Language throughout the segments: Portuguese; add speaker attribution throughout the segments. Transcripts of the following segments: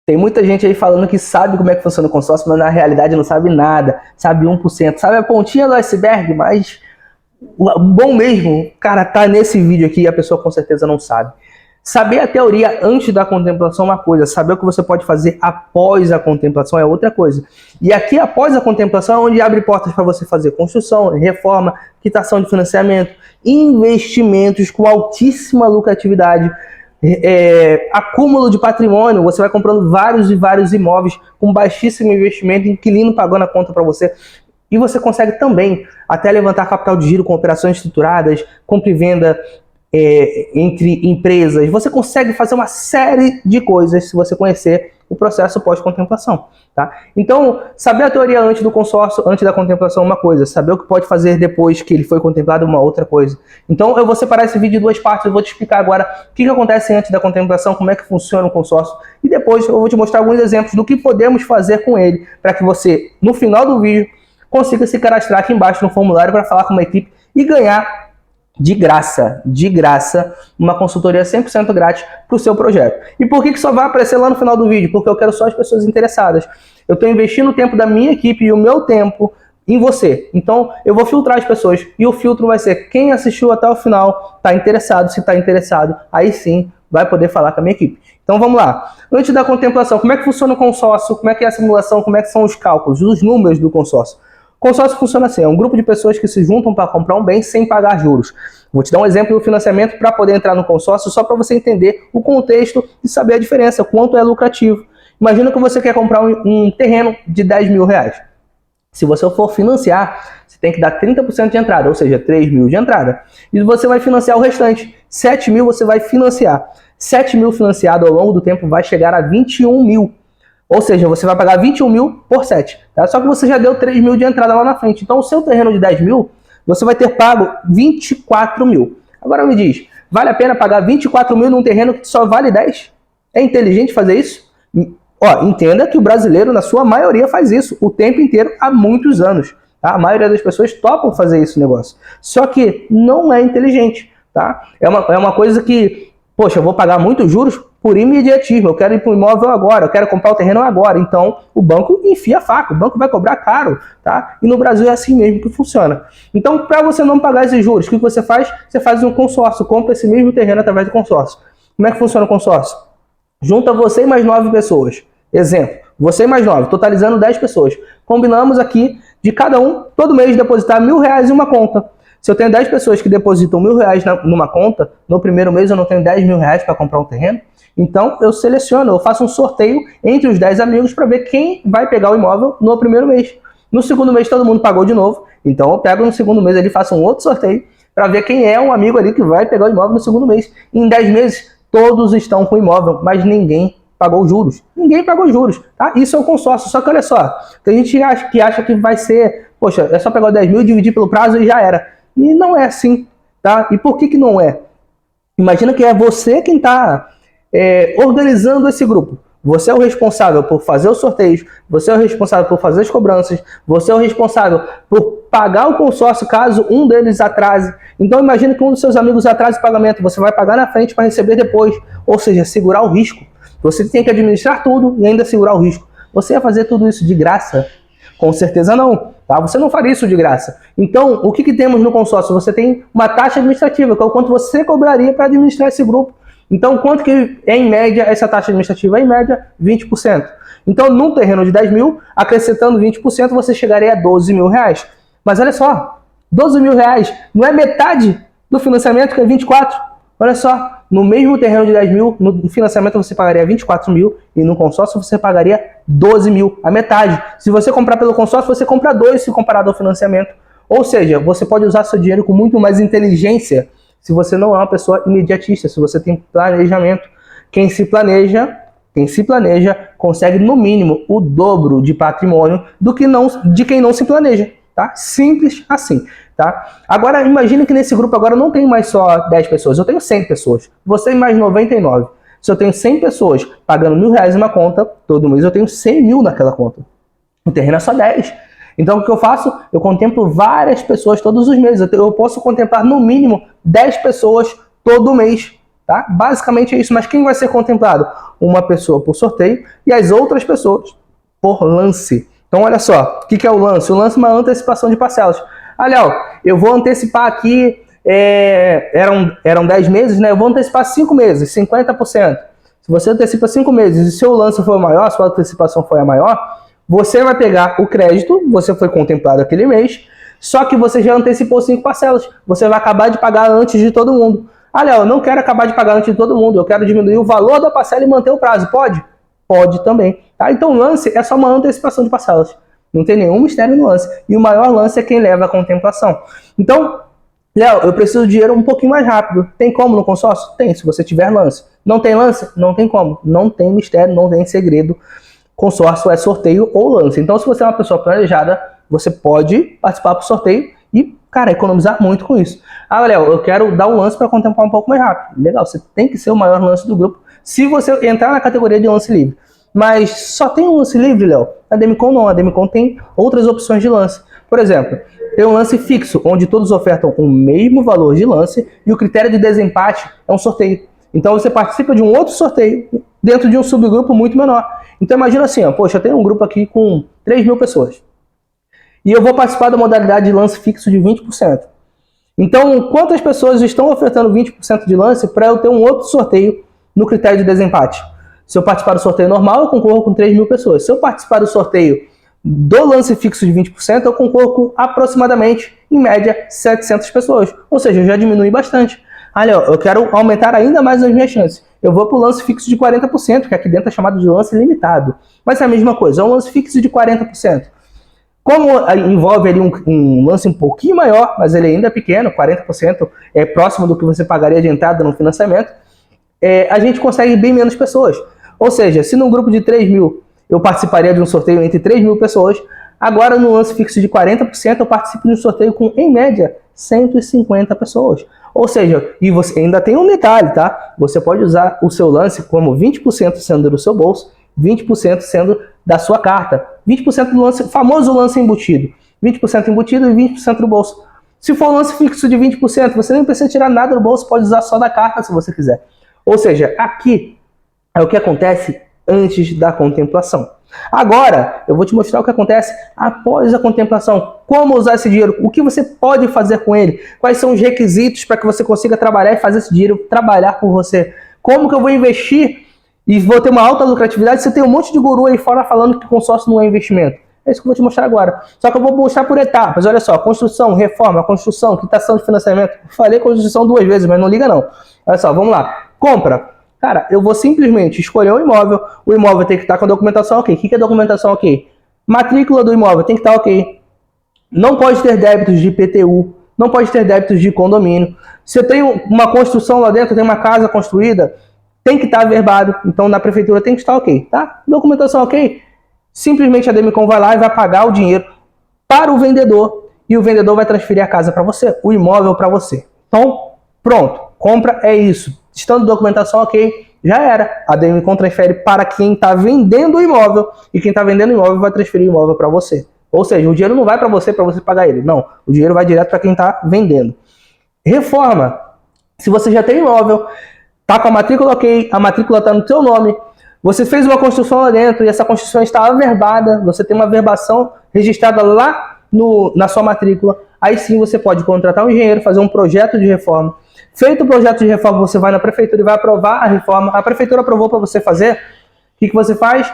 Speaker 1: Tem muita gente aí falando que sabe como é que funciona o consórcio, mas na realidade não sabe nada, sabe 1%, sabe a pontinha do iceberg, mas o bom mesmo, cara, tá nesse vídeo aqui e a pessoa com certeza não sabe. Saber a teoria antes da contemplação é uma coisa, saber o que você pode fazer após a contemplação é outra coisa. E aqui, após a contemplação, é onde abre portas para você fazer construção, reforma, quitação de financiamento, investimentos com altíssima lucratividade, acúmulo de patrimônio, você vai comprando vários e vários imóveis com baixíssimo investimento, inquilino pagando a conta para você. E você consegue também até levantar capital de giro com operações estruturadas, compra e venda entre empresas. Você consegue fazer uma série de coisas se você conhecer o processo pós-contemplação. Tá? Então, saber a teoria antes do consórcio, antes da contemplação é uma coisa, saber o que pode fazer depois que ele foi contemplado é uma outra coisa. Então, eu vou separar esse vídeo em duas partes, eu vou te explicar agora o que acontece antes da contemplação, como é que funciona o consórcio, e depois eu vou te mostrar alguns exemplos do que podemos fazer com ele, para que você, no final do vídeo, consiga se cadastrar aqui embaixo no formulário para falar com uma equipe e ganhar de graça, uma consultoria 100% grátis para o seu projeto. E por que só vai aparecer lá no final do vídeo? Porque eu quero só as pessoas interessadas. Eu estou investindo o tempo da minha equipe e o meu tempo em você. Então, eu vou filtrar as pessoas e o filtro vai ser quem assistiu até o final, está interessado, se está interessado, aí sim vai poder falar com a minha equipe. Então vamos lá. Antes da contemplação, como é que funciona o consórcio? Como é que é a simulação? Como é que são os cálculos, os números do consórcio? O consórcio funciona assim, é um grupo de pessoas que se juntam para comprar um bem sem pagar juros. Vou te dar um exemplo do financiamento para poder entrar no consórcio, só para você entender o contexto e saber a diferença, quanto é lucrativo. Imagina que você quer comprar um terreno de 10 mil reais. Se você for financiar, você tem que dar 30% de entrada, ou seja, 3 mil de entrada. E você vai financiar o restante. 7 mil você vai financiar. 7 mil financiado ao longo do tempo vai chegar a 21 mil. Ou seja, você vai pagar 21 mil por 7. Tá? Só que você já deu 3 mil de entrada lá na frente. Então, o seu terreno de 10 mil, você vai ter pago 24 mil. Agora me diz, vale a pena pagar 24 mil num terreno que só vale 10? É inteligente fazer isso? Ó, entenda que o brasileiro, na sua maioria, faz isso o tempo inteiro há muitos anos. Tá? A maioria das pessoas topam fazer esse negócio. Só que não é inteligente. Tá? É uma coisa que, poxa, eu vou pagar muitos juros por imediatismo, eu quero ir para o imóvel agora, eu quero comprar o terreno agora, então o banco enfia a faca, o banco vai cobrar caro, tá? E no Brasil é assim mesmo que funciona. Então, para você não pagar esses juros, o que você faz? Você faz um consórcio, compra esse mesmo terreno através do consórcio. Como é que funciona o consórcio? Junta você e mais 9 pessoas. Exemplo, você e mais 9, totalizando 10 pessoas. Combinamos aqui de cada um, todo mês, depositar R$1.000 em uma conta. Se eu tenho 10 pessoas que depositam R$1.000 numa conta, no primeiro mês eu não tenho 10 mil reais para comprar um terreno, então eu seleciono, eu faço um sorteio entre os 10 amigos para ver quem vai pegar o imóvel no primeiro mês. No segundo mês todo mundo pagou de novo, então eu pego no segundo mês ali, faço um outro sorteio para ver quem é um amigo ali que vai pegar o imóvel no segundo mês. Em 10 meses todos estão com o imóvel, mas ninguém pagou juros. Ninguém pagou juros, tá? Isso é o consórcio. Só que olha só, tem gente que acha que vai ser, poxa, é só pegar os 10 mil, dividir pelo prazo e já era. E não é assim, tá? E por que não é? Imagina que é você quem está organizando esse grupo. Você é o responsável por fazer os sorteios, você é o responsável por fazer as cobranças, você é o responsável por pagar o consórcio caso um deles atrase. Então imagine que um dos seus amigos atrase o pagamento, você vai pagar na frente para receber depois, ou seja, segurar o risco. Você tem que administrar tudo e ainda segurar o risco. Você ia fazer tudo isso de graça? Com certeza não. Tá? Você não faria isso de graça. Então, o que temos no consórcio? Você tem uma taxa administrativa, que é o quanto você cobraria para administrar esse grupo. Então, quanto que é em média essa taxa administrativa? Em média, 20%. Então, num terreno de 10 mil, acrescentando 20%, você chegaria a 12 mil reais. Mas olha só, 12 mil reais não é metade do financiamento, que é 24. Olha só, no mesmo terreno de 10 mil, no financiamento você pagaria 24 mil e no consórcio você pagaria 12 mil, a metade. Se você comprar pelo consórcio, você compra 2 se comparado ao financiamento. Ou seja, você pode usar seu dinheiro com muito mais inteligência se você não é uma pessoa imediatista, se você tem planejamento. Quem se planeja, consegue no mínimo o dobro de patrimônio de quem não se planeja. Tá? Simples assim. Tá? Agora, imagine que nesse grupo agora não tem mais só 10 pessoas, eu tenho 100 pessoas. Você e mais 99. Se eu tenho 100 pessoas pagando R$1.000 em uma conta, todo mês eu tenho 100 mil naquela conta. O terreno é só 10. Então o que eu faço? Eu contemplo várias pessoas todos os meses. Eu posso contemplar no mínimo 10 pessoas todo mês. tá? Basicamente é isso, mas quem vai ser contemplado? Uma pessoa por sorteio e as outras pessoas por lance. Então olha só, o que é o lance? O lance é uma antecipação de parcelas. Ah, Léo, eu vou antecipar aqui, eram 10 meses, né? Eu vou antecipar 5 meses, 50%. Se você antecipa 5 meses e seu lance for maior, sua antecipação foi a maior, você vai pegar o crédito, você foi contemplado aquele mês, só que você já antecipou 5 parcelas. Você vai acabar de pagar antes de todo mundo. Ah, Léo, eu não quero acabar de pagar antes de todo mundo, eu quero diminuir o valor da parcela e manter o prazo. Pode? Pode também. Tá? Então o lance é só uma antecipação de parcelas. Não tem nenhum mistério no lance. E o maior lance é quem leva a contemplação. Então, Léo, eu preciso de dinheiro um pouquinho mais rápido. Tem como no consórcio? Tem, se você tiver lance. Não tem lance? Não tem como. Não tem mistério, não tem segredo. Consórcio é sorteio ou lance. Então, se você é uma pessoa planejada, você pode participar do sorteio e, cara, economizar muito com isso. Ah, Léo, eu quero dar um lance para contemplar um pouco mais rápido. Legal, você tem que ser o maior lance do grupo se você entrar na categoria de lance livre. Mas só tem um lance livre, Léo? A Demicon não. A Demicon tem outras opções de lance. Por exemplo, tem um lance fixo, onde todos ofertam o mesmo valor de lance e o critério de desempate é um sorteio. Então você participa de um outro sorteio dentro de um subgrupo muito menor. Então imagina assim, ó, poxa, eu tenho um grupo aqui com 3 mil pessoas. E eu vou participar da modalidade de lance fixo de 20%. Então, quantas pessoas estão ofertando 20% de lance para eu ter um outro sorteio no critério de desempate? Se eu participar do sorteio normal, eu concorro com 3 mil pessoas. Se eu participar do sorteio do lance fixo de 20%, eu concorro com aproximadamente, em média, 700 pessoas. Ou seja, eu já diminui bastante. Olha, eu quero aumentar ainda mais as minhas chances. Eu vou para o lance fixo de 40%, que aqui dentro é chamado de lance limitado. Mas é a mesma coisa, é um lance fixo de 40%. Como envolve ali um lance um pouquinho maior, mas ele ainda é pequeno, 40% é próximo do que você pagaria de entrada no financiamento, a gente consegue bem menos pessoas. Ou seja, se num grupo de 3 mil eu participaria de um sorteio entre 3 mil pessoas, agora no lance fixo de 40% eu participo de um sorteio com, em média, 150 pessoas. Ou seja, e você ainda tem um detalhe, tá? Você pode usar o seu lance como 20% sendo do seu bolso, 20% sendo da sua carta. 20% do lance, famoso lance embutido. 20% embutido e 20% do bolso. Se for um lance fixo de 20%, você nem precisa tirar nada do bolso, pode usar só da carta se você quiser. Ou seja, aqui é o que acontece antes da contemplação. Agora, eu vou te mostrar o que acontece após a contemplação. Como usar esse dinheiro, o que você pode fazer com ele, quais são os requisitos para que você consiga trabalhar e fazer esse dinheiro trabalhar por você. Como que eu vou investir e vou ter uma alta lucratividade se tem um monte de guru aí fora falando que consórcio não é investimento. É isso que eu vou te mostrar agora. Só que eu vou mostrar por etapas. Olha só, construção, reforma, construção, quitação de financiamento. Falei construção 2 vezes, mas não liga não. Olha só, vamos lá. Compra. Cara, eu vou simplesmente escolher um imóvel. O imóvel tem que estar com a documentação ok. O que é documentação ok? Matrícula do imóvel tem que estar ok. Não pode ter débitos de IPTU. Não pode ter débitos de condomínio. Se eu tenho uma construção lá dentro, tem uma casa construída, tem que estar averbado. Então, na prefeitura tem que estar ok, tá? Documentação ok. Simplesmente a Demicon vai lá e vai pagar o dinheiro para o vendedor. E o vendedor vai transferir a casa para você, o imóvel para você. Então, pronto. Compra é isso. Estando documentação ok, já era. A Demicon transfere para quem está vendendo o imóvel e quem está vendendo o imóvel vai transferir o imóvel para você. Ou seja, o dinheiro não vai para você pagar ele. Não, o dinheiro vai direto para quem está vendendo. Reforma. Se você já tem imóvel, está com a matrícula ok, a matrícula está no seu nome, você fez uma construção lá dentro e essa construção está averbada, você tem uma averbação registrada lá na sua matrícula, aí sim você pode contratar um engenheiro, fazer um projeto de reforma. Feito o projeto de reforma, você vai na prefeitura e vai aprovar a reforma. A prefeitura aprovou para você fazer. O que você faz?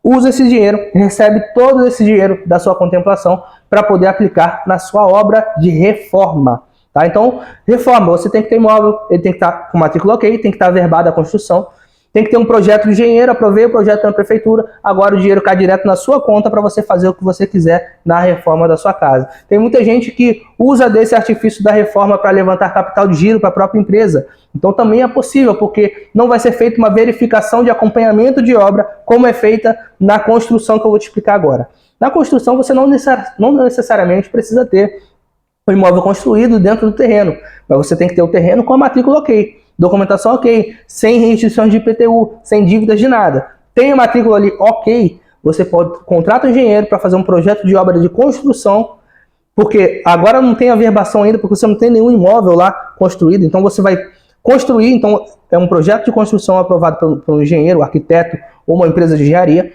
Speaker 1: Usa esse dinheiro, recebe todo esse dinheiro da sua contemplação para poder aplicar na sua obra de reforma. Tá? Então, reforma, você tem que ter imóvel, ele tem que estar com matrícula ok, tem que estar averbada a construção, tem que ter um projeto de engenheiro, aprovei o projeto na prefeitura, agora o dinheiro cai direto na sua conta para você fazer o que você quiser na reforma da sua casa. Tem muita gente que usa desse artifício da reforma para levantar capital de giro para a própria empresa. Então também é possível, porque não vai ser feita uma verificação de acompanhamento de obra como é feita na construção que eu vou te explicar agora. Na construção você não necessariamente precisa ter o imóvel construído dentro do terreno, mas você tem que ter o terreno com a matrícula ok. Documentação ok, sem restrições de IPTU, sem dívidas de nada. Tem a matrícula ali ok, você pode contratar um engenheiro para fazer um projeto de obra de construção, porque agora não tem averbação ainda, porque você não tem nenhum imóvel lá construído, então você vai construir, então é um projeto de construção aprovado por um engenheiro, arquiteto ou uma empresa de engenharia.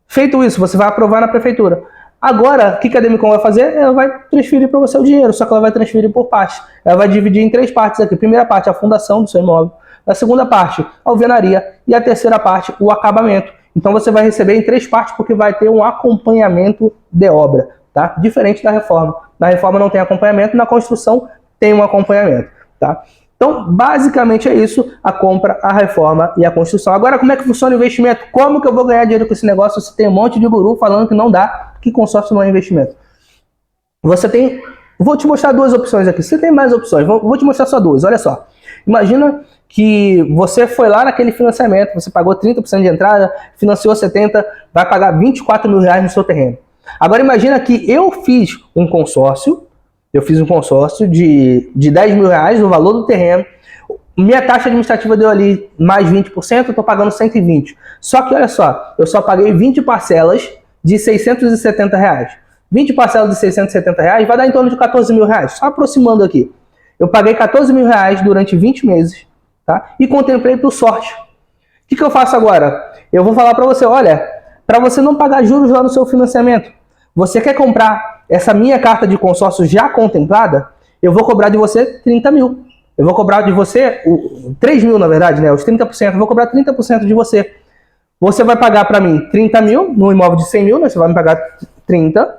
Speaker 1: Feito isso, você vai aprovar na prefeitura. Agora, o que a Demicon vai fazer? Ela vai transferir para você o dinheiro, só que ela vai transferir por partes. Ela vai dividir em 3 partes aqui. A primeira parte, a fundação do seu imóvel. A segunda parte, a alvenaria. E a terceira parte, o acabamento. Então você vai receber em 3 partes porque vai ter um acompanhamento de obra, tá? Diferente da reforma. Na reforma não tem acompanhamento, na construção tem um acompanhamento, tá? Então, basicamente é isso, a compra, a reforma e a construção. Agora, como é que funciona o investimento? Como que eu vou ganhar dinheiro com esse negócio se tem um monte de guru falando que não dá, que consórcio não é investimento? Você tem... Vou te mostrar 2 opções aqui. Você tem mais opções, vou te mostrar só 2. Olha só. Imagina que você foi lá naquele financiamento, você pagou 30% de entrada, financiou 70%, vai pagar 24 mil reais no seu terreno. Agora imagina que eu fiz um consórcio, de 10 mil reais no valor do terreno, minha taxa administrativa deu ali mais 20%, eu estou pagando 120. Só que olha só, eu só paguei 20 parcelas de 670 reais. 20 parcelas de 670 reais vai dar em torno de 14 mil reais, só aproximando aqui. Eu paguei 14 mil reais durante 20 meses, tá? E contemplei por sorte. O que eu faço agora? Eu vou falar para você, olha, para você não pagar juros lá no seu financiamento, você quer comprar essa minha carta de consórcio já contemplada? Eu vou cobrar de você 30 mil. Eu vou cobrar de você 3 mil, na verdade, né? Os 30%. Eu vou cobrar 30% de você. Você vai pagar para mim 30 mil no imóvel de 100 mil, né? Você vai me pagar 30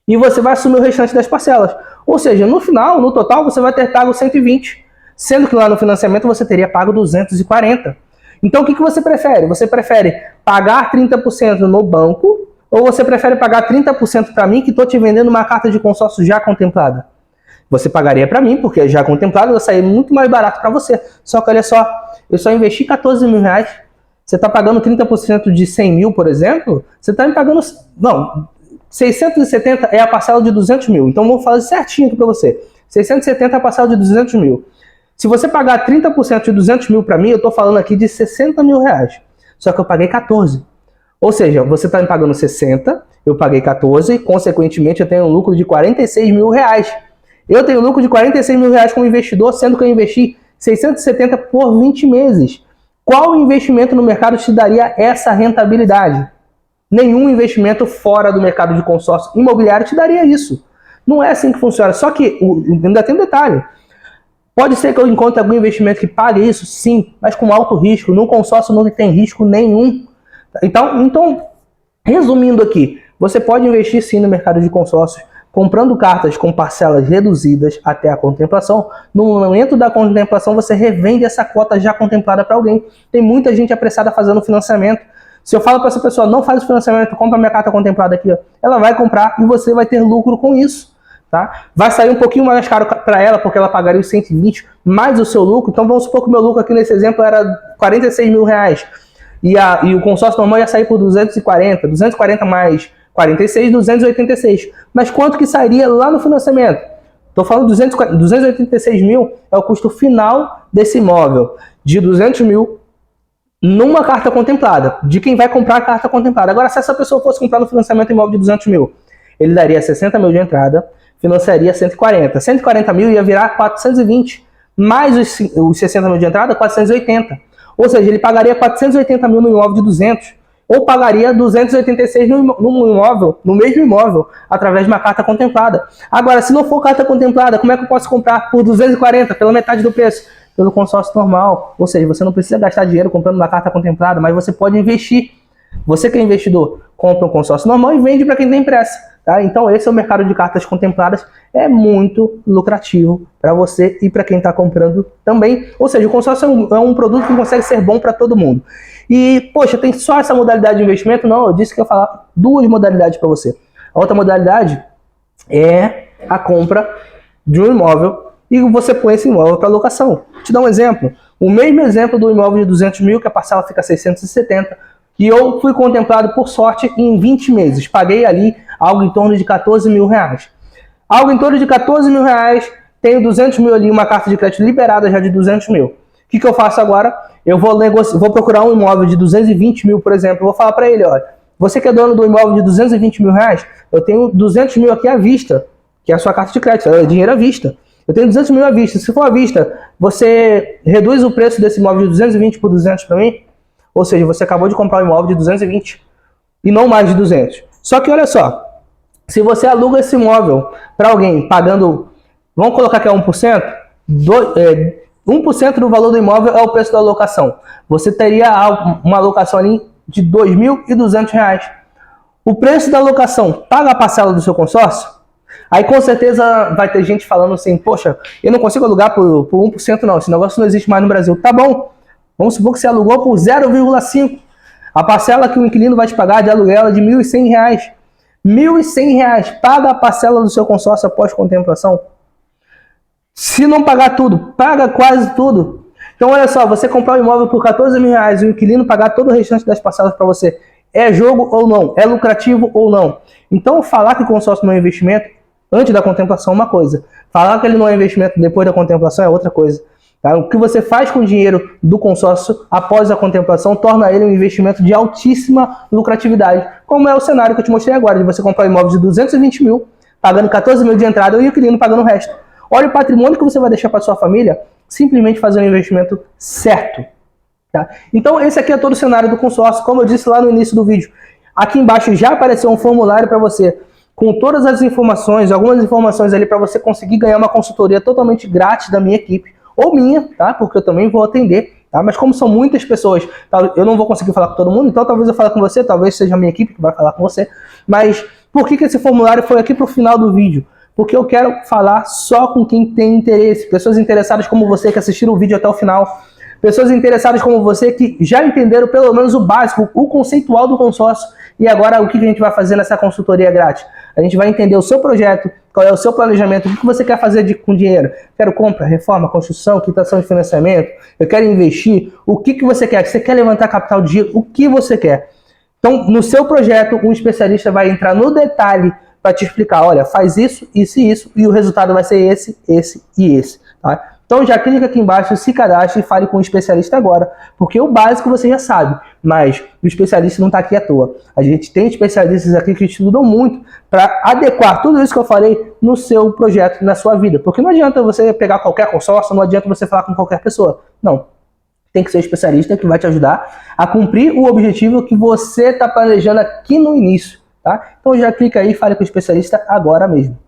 Speaker 1: e você vai assumir o restante das parcelas. Ou seja, no final, no total, você vai ter pago 120, sendo que lá no financiamento você teria pago 240. Então, o que você prefere? Você prefere pagar 30% no banco ou você prefere pagar 30% para mim que estou te vendendo uma carta de consórcio já contemplada? Você pagaria para mim, porque já contemplado vai sair muito mais barato para você. Só que olha só, eu só investi 14 mil reais. Você está pagando 30% de 100 mil, por exemplo, você está me pagando... Não, 670 é a parcela de 200 mil. Então, vou falar certinho aqui para você. 670 é a parcela de 200 mil. Se você pagar 30% de 200 mil para mim, eu estou falando aqui de 60 mil reais. Só que eu paguei 14. Ou seja, você está me pagando 60, eu paguei 14, consequentemente eu tenho um lucro de 46 mil reais. Eu tenho lucro de 46 mil reais como investidor, sendo que eu investi 670 por 20 meses. Qual investimento no mercado te daria essa rentabilidade? Nenhum investimento fora do mercado de consórcio imobiliário te daria isso. Não é assim que funciona. Só que ainda tem um detalhe. Pode ser que eu encontre algum investimento que pague isso, sim, mas com alto risco. No consórcio não tem risco nenhum. Então, resumindo aqui, você pode investir sim no mercado de consórcios, comprando cartas com parcelas reduzidas até a contemplação. No momento da contemplação, você revende essa cota já contemplada para alguém. Tem muita gente apressada fazendo financiamento. Se eu falo para essa pessoa, não faz o financiamento, compra minha carta contemplada aqui, ó, ela vai comprar e você vai ter lucro com isso. Tá? Vai sair um pouquinho mais caro para ela, porque ela pagaria os 120 mais o seu lucro. Então vamos supor que o meu lucro aqui nesse exemplo era 46 mil reais. E o consórcio normal ia sair por 240 mais 46, 286. Mas quanto que sairia lá no financiamento? Estou falando 286 mil é o custo final desse imóvel, de 200 mil numa carta contemplada, de quem vai comprar a carta contemplada. Agora, se essa pessoa fosse comprar no financiamento imóvel de 200 mil, ele daria 60 mil de entrada, financiaria 140. 140 mil ia virar 420, mais os 60 mil de entrada, 480. Ou seja, ele pagaria 480 mil no imóvel de 200, ou pagaria 286 no imóvel, no mesmo imóvel, através de uma carta contemplada. Agora, se não for carta contemplada, como é que eu posso comprar por 240, pela metade do preço? Pelo consórcio normal. Ou seja, você não precisa gastar dinheiro comprando uma carta contemplada, mas você pode investir. Você que é investidor, compra um consórcio normal e vende para quem tem pressa. Tá? Então esse é o mercado de cartas contempladas, é muito lucrativo para você e para quem está comprando também. Ou seja, o consórcio é um produto que consegue ser bom para todo mundo. E, poxa, tem só essa modalidade de investimento? Não, eu disse que eu ia falar 2 modalidades para você. A outra modalidade é a compra de um imóvel e você põe esse imóvel para locação. Vou te dar um exemplo. O mesmo exemplo do imóvel de 200 mil, que a parcela fica 670, e eu fui contemplado por sorte em 20 meses. Paguei ali algo em torno de 14 mil reais. Algo em torno de 14 mil reais, tenho 200 mil ali, uma carta de crédito liberada já de 200 mil. O que eu faço agora? Eu vou procurar um imóvel de 220 mil, por exemplo. Eu vou falar para ele, olha, você que é dono do imóvel de 220 mil reais, eu tenho 200 mil aqui à vista, que é a sua carta de crédito, é dinheiro à vista. Eu tenho 200 mil à vista. Se for à vista, você reduz o preço desse imóvel de 220 por 200 para mim? Ou seja, você acabou de comprar um imóvel de 220 e não mais de 200. Só que olha só, se você aluga esse imóvel para alguém pagando, vamos colocar que é 1%, 1% do valor do imóvel é o preço da alocação. Você teria uma alocação ali de R$ 2.200. O preço da alocação paga a parcela do seu consórcio? Aí com certeza vai ter gente falando assim, poxa, eu não consigo alugar por 1% não, esse negócio não existe mais no Brasil. Tá bom, vamos supor que você alugou por 0,5%. A parcela que o inquilino vai te pagar de aluguel é de R$ 1.100. R$ 1.100, paga a parcela do seu consórcio após contemplação. Se não pagar tudo, paga quase tudo. Então olha só, você comprar um imóvel por R$ 14 mil e o inquilino pagar todo o restante das parcelas para você, é jogo ou não? É lucrativo ou não? Então falar que o consórcio não é investimento antes da contemplação é uma coisa. Falar que ele não é investimento depois da contemplação é outra coisa. Tá? O que você faz com o dinheiro do consórcio após a contemplação torna ele um investimento de altíssima lucratividade, como é o cenário que eu te mostrei agora, de você comprar um imóvel de 220 mil, pagando 14 mil de entrada e o inquilino pagando o resto. Olha o patrimônio que você vai deixar para sua família simplesmente fazendo um investimento certo. Tá? Então esse aqui é todo o cenário do consórcio, como eu disse lá no início do vídeo. Aqui embaixo já apareceu um formulário para você, com todas as informações, algumas informações ali para você conseguir ganhar uma consultoria totalmente grátis da minha equipe, ou minha, tá? Porque eu também vou atender, tá? Mas como são muitas pessoas, tá? Eu não vou conseguir falar com todo mundo, então talvez eu fale com você, talvez seja a minha equipe que vai falar com você. Mas por que esse formulário foi aqui para o final do vídeo? Porque eu quero falar só com quem tem interesse, pessoas interessadas como você que assistiram o vídeo até o final, pessoas interessadas como você que já entenderam pelo menos o básico, o conceitual do consórcio. E agora o que a gente vai fazer nessa consultoria grátis? A gente vai entender o seu projeto, qual é o seu planejamento, o que você quer fazer com dinheiro. Quero compra, reforma, construção, quitação de financiamento, eu quero investir. O que você quer? Você quer levantar capital de giro? O que você quer? Então, no seu projeto, um especialista vai entrar no detalhe para te explicar, olha, faz isso, isso e isso, e o resultado vai ser esse, esse e esse. Tá? Então já clica aqui embaixo, se cadastre e fale com o especialista agora, porque o básico você já sabe, mas o especialista não está aqui à toa. A gente tem especialistas aqui que estudam muito para adequar tudo isso que eu falei no seu projeto, na sua vida. Porque não adianta você pegar qualquer consórcio, não adianta você falar com qualquer pessoa. Não. Tem que ser um especialista que vai te ajudar a cumprir o objetivo que você está planejando aqui no início. Tá? Então já clica aí e fale com o especialista agora mesmo.